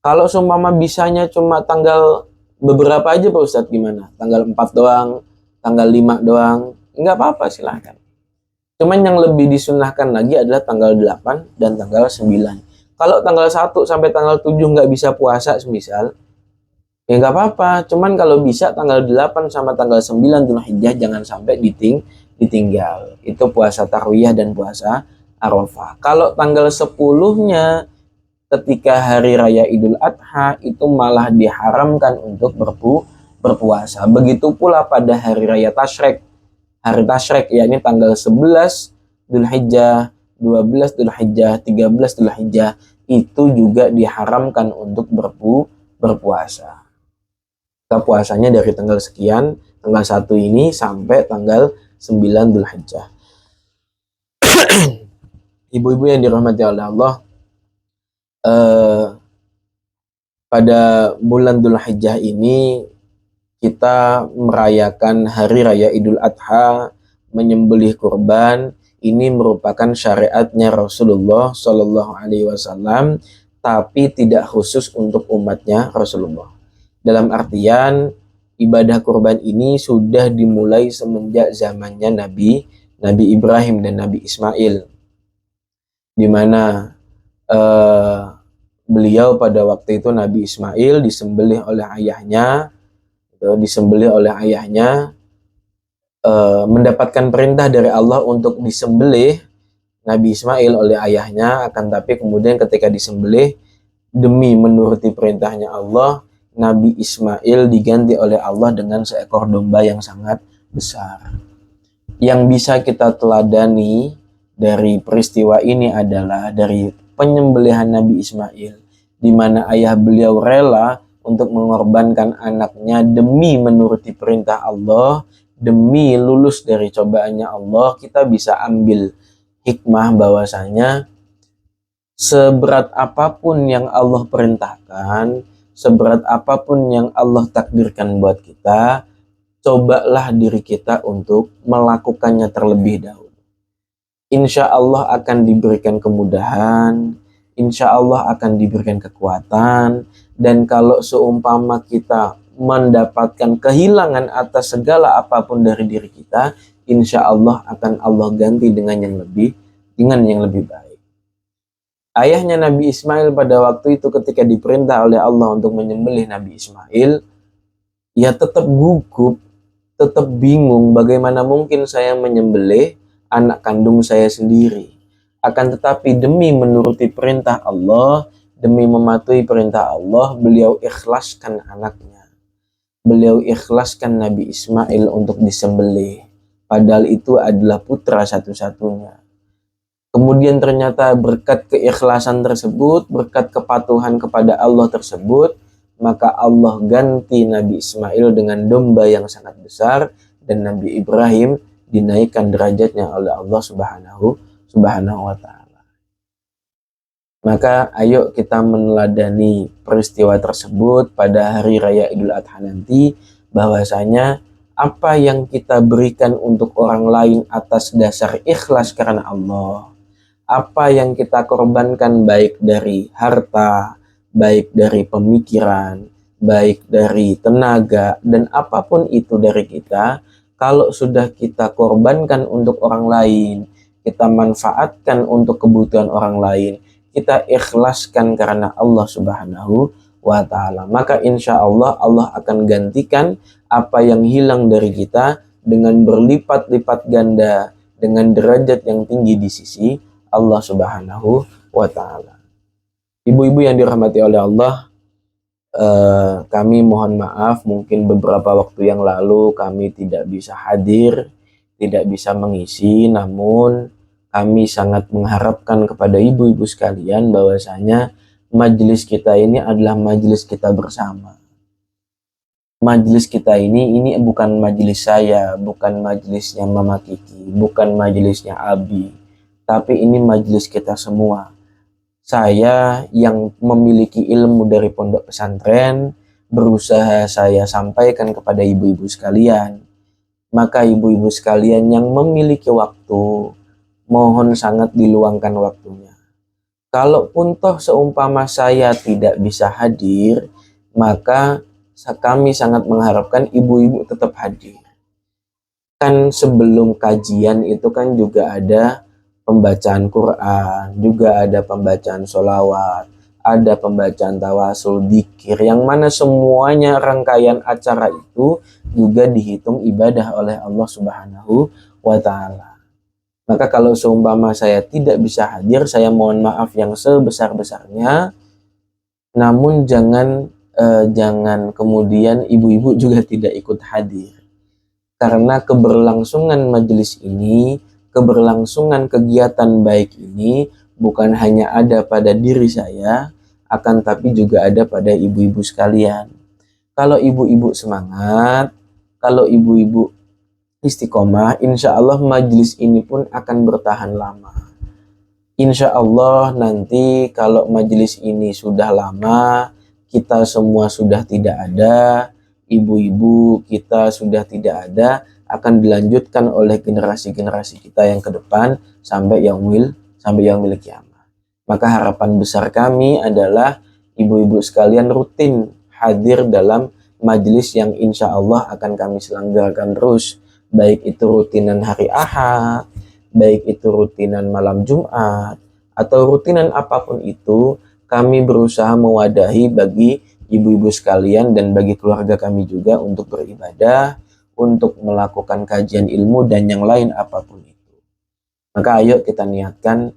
Kalau seumpama bisanya cuma tanggal beberapa aja Pak Ustadz, gimana? Tanggal 4 doang, tanggal 5 doang, nggak apa-apa, silahkan. Cuman yang lebih disunahkan lagi adalah tanggal 8 dan tanggal 9. Kalau tanggal 1 sampai tanggal 7 nggak bisa puasa semisal, ya nggak apa-apa. Cuman kalau bisa tanggal 8 sama tanggal 9 Dzulhijjah jangan sampai ditinggal. Itu puasa tarwiyah dan puasa Arafah. Kalau tanggal 10-nya ketika hari raya Idul Adha itu malah diharamkan untuk berpuasa. Begitu pula pada hari raya Tasyrik. Hari Tasyrik yakni tanggal 11 Dzulhijjah, 12 Dzulhijjah, 13 Dzulhijjah itu juga diharamkan untuk berpuasa. Kita puasanya dari tanggal sekian, tanggal 1 ini sampai tanggal 9 Dzulhijjah. Ibu-ibu yang dirahmati oleh Allah, pada bulan Dzulhijjah ini kita merayakan hari raya Idul Adha, menyembelih kurban. Ini merupakan syariatnya Rasulullah Shallallahu Alaihi Wasallam, tapi tidak khusus untuk umatnya Rasulullah. Dalam artian ibadah kurban ini sudah dimulai semenjak zamannya Nabi Ibrahim dan Nabi Ismail, di mana beliau pada waktu itu Nabi Ismail disembelih oleh ayahnya. Mendapatkan perintah dari Allah untuk disembelih Nabi Ismail oleh ayahnya, akan tapi kemudian ketika disembelih demi menuruti perintahnya Allah, Nabi Ismail diganti oleh Allah dengan seekor domba yang sangat besar. Yang bisa kita teladani dari peristiwa ini adalah dari penyembelihan Nabi Ismail, di mana ayah beliau rela untuk mengorbankan anaknya demi menuruti perintah Allah, demi lulus dari cobaannya Allah. Kita bisa ambil hikmah bahwasanya seberat apapun yang Allah perintahkan, seberat apapun yang Allah takdirkan buat kita, cobalah diri kita untuk melakukannya terlebih dahulu. Insya Allah akan diberikan kemudahan, insya Allah akan diberikan kekuatan. Dan kalau seumpama kita mendapatkan kehilangan atas segala apapun dari diri kita, insya Allah akan Allah ganti dengan yang lebih baik. Ayahnya Nabi Ismail pada waktu itu ketika diperintah oleh Allah untuk menyembelih Nabi Ismail, ya tetap gugup, tetap bingung bagaimana mungkin saya menyembelih anak kandung saya sendiri. Akan tetapi demi menuruti perintah Allah, demi mematuhi perintah Allah, beliau ikhlaskan anaknya. Beliau ikhlaskan Nabi Ismail untuk disembelih. Padahal itu adalah putra satu-satunya. Kemudian ternyata berkat keikhlasan tersebut, berkat kepatuhan kepada Allah tersebut, maka Allah ganti Nabi Ismail dengan domba yang sangat besar, dan Nabi Ibrahim dinaikkan derajatnya oleh Allah Subhanahu wa Ta'ala. Maka ayo kita meneladani peristiwa tersebut pada hari raya Idul Adha nanti, bahwasanya apa yang kita berikan untuk orang lain atas dasar ikhlas karena Allah, apa yang kita korbankan baik dari harta, baik dari pemikiran, baik dari tenaga, dan apapun itu dari kita, kalau sudah kita korbankan untuk orang lain, kita manfaatkan untuk kebutuhan orang lain, kita ikhlaskan karena Allah Subhanahu wa Ta'ala, maka insya Allah Allah akan gantikan apa yang hilang dari kita dengan berlipat-lipat ganda, dengan derajat yang tinggi di sisi Allah Subhanahu wa Ta'ala. Ibu-ibu yang dirahmati oleh Allah, kami mohon maaf mungkin beberapa waktu yang lalu kami tidak bisa hadir, tidak bisa mengisi, namun kami sangat mengharapkan kepada ibu-ibu sekalian bahwasanya majelis kita ini adalah majelis kita bersama. Majelis kita ini bukan majelis saya, bukan majelisnya Mama Kiki, bukan majelisnya Abi, tapi ini majelis kita semua. Saya yang memiliki ilmu dari pondok pesantren, berusaha saya sampaikan kepada ibu-ibu sekalian. Maka ibu-ibu sekalian yang memiliki waktu, mohon sangat diluangkan waktunya. Kalaupun toh seumpama saya tidak bisa hadir, maka kami sangat mengharapkan ibu-ibu tetap hadir. Kan sebelum kajian itu kan juga ada pembacaan Quran, juga ada pembacaan sholawat, ada pembacaan tawasul, dzikir, yang mana semuanya rangkaian acara itu juga dihitung ibadah oleh Allah Subhanahu wa Ta'ala. Maka kalau seumpama saya tidak bisa hadir, saya mohon maaf yang sebesar-besarnya. Namun jangan kemudian ibu-ibu juga tidak ikut hadir. Karena keberlangsungan majelis ini, keberlangsungan kegiatan baik ini bukan hanya ada pada diri saya, akan tapi juga ada pada ibu-ibu sekalian. Kalau ibu-ibu semangat, kalau ibu-ibu istiqomah, insya Allah majelis ini pun akan bertahan lama. Insya Allah nanti kalau majelis ini sudah lama, kita semua sudah tidak ada, ibu-ibu kita sudah tidak ada, akan dilanjutkan oleh generasi-generasi kita yang ke depan sampai yaumil kiamah. Maka harapan besar kami adalah ibu-ibu sekalian rutin hadir dalam majelis yang insya Allah akan kami selenggarakan terus, baik itu rutinan hari Ahad, baik itu rutinan malam Jumat, atau rutinan apapun itu, kami berusaha mewadahi bagi ibu-ibu sekalian dan bagi keluarga kami juga untuk beribadah, untuk melakukan kajian ilmu dan yang lain apapun itu. Maka ayo kita niatkan,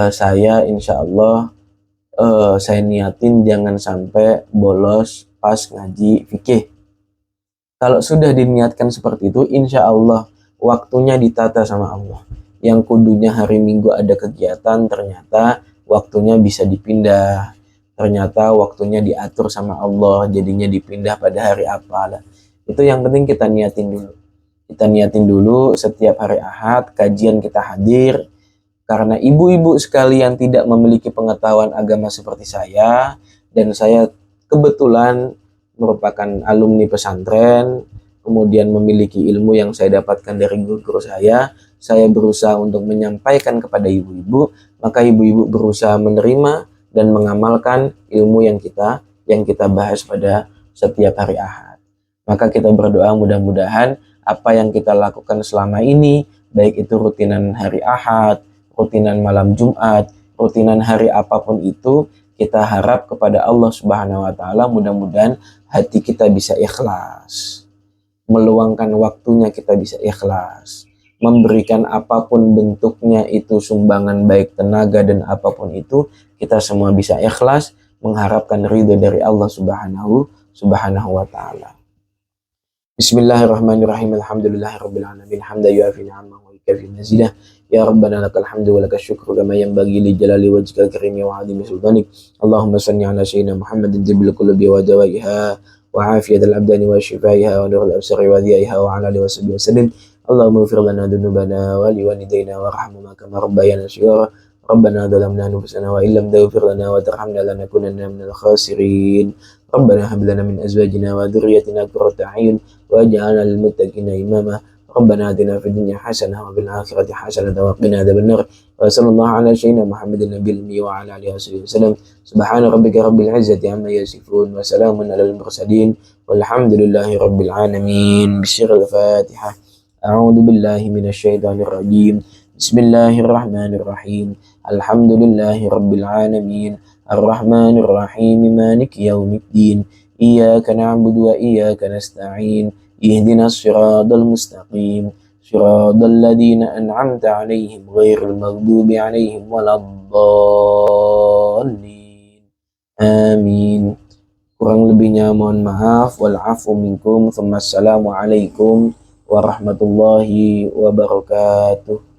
saya insya Allah saya niatin jangan sampai bolos pas ngaji fikih. Kalau sudah diniatkan seperti itu, insya Allah waktunya ditata sama Allah. Yang kudunya hari Minggu ada kegiatan, ternyata waktunya bisa dipindah. Ternyata waktunya diatur sama Allah, jadinya dipindah pada hari apa. Itu yang penting kita niatin dulu. Kita niatin dulu setiap hari Ahad, kajian kita hadir. Karena ibu-ibu sekalian tidak memiliki pengetahuan agama seperti saya, dan saya kebetulan merupakan alumni pesantren, kemudian memiliki ilmu yang saya dapatkan dari guru-guru saya berusaha untuk menyampaikan kepada ibu-ibu, maka ibu-ibu berusaha menerima dan mengamalkan ilmu yang kita bahas pada setiap hari Ahad. Maka kita berdoa mudah-mudahan apa yang kita lakukan selama ini, baik itu rutinan hari Ahad, rutinan malam Jumat, rutinan hari apapun itu, kita harap kepada Allah Subhanahu wa Ta'ala, mudah-mudahan hati kita bisa ikhlas, meluangkan waktunya kita bisa ikhlas, memberikan apapun bentuknya itu sumbangan baik tenaga dan apapun itu, kita semua bisa ikhlas mengharapkan ridho dari Allah Subhanahu wa Ta'ala. Bismillahirrahmanirrahim. Alhamdulillahirabbil alamin. Hamdan yu'afi ni'amahu wa yukafi mazidah. Ya Rabbana lakal hamdu wa lakal syukru kama yanbaghi li jalali wajhikal karimi wa 'azimi sultanik. Allahumma shalli ala sayyidina Muhammadin tibbil qulubi wa dawaiha wa 'afiyatil abdani wa shifaiha wa nuril absari wa dhiyaiha wa 'ala alihi wa sahbihi wasallim. Allahumma ighfir lana dhunubana wa liwalidayna warhamhuma kama rabbayana shighara. Rabbana dhalamna anfusana wa illam taghfir lana wa tarhamna lanakunanna minal khasirin. Rabbana hab lana min azwajina wa dhurriyyatina qurrata a'yun waj'alna lil muttaqina imama. Rabbana atina fid dunya hasanah wa fil akhirati hasanah wa qina adzabannar. Wa sallallahu ala sayyidina Muhammadin nabiyil ummi wa ala alihi wasallam. Subhana rabbika rabbil izzati amma yasifun wa salamun alal mursalin walhamdulillahi rabbil alamin. Bismillahil Fatihah. A'udzu billahi minasy syaithanir rajim. Bismillahirrahmanirrahim. Alhamdulillahi rabbil alamin. Ar-Rahmanir Rahim. Maliki yaumiddin. Iyyaka na'budu wa iyyaka nasta'in. Ihdinas siratal mustaqim. Siratal ladzina an'amta 'alaihim ghairil maghdubi 'alaihim waladdallin. Amin. Kurang lebihnya mohon maaf. Wal 'afwu minkum. Assalamualaikum warahmatullahi wabarakatuh.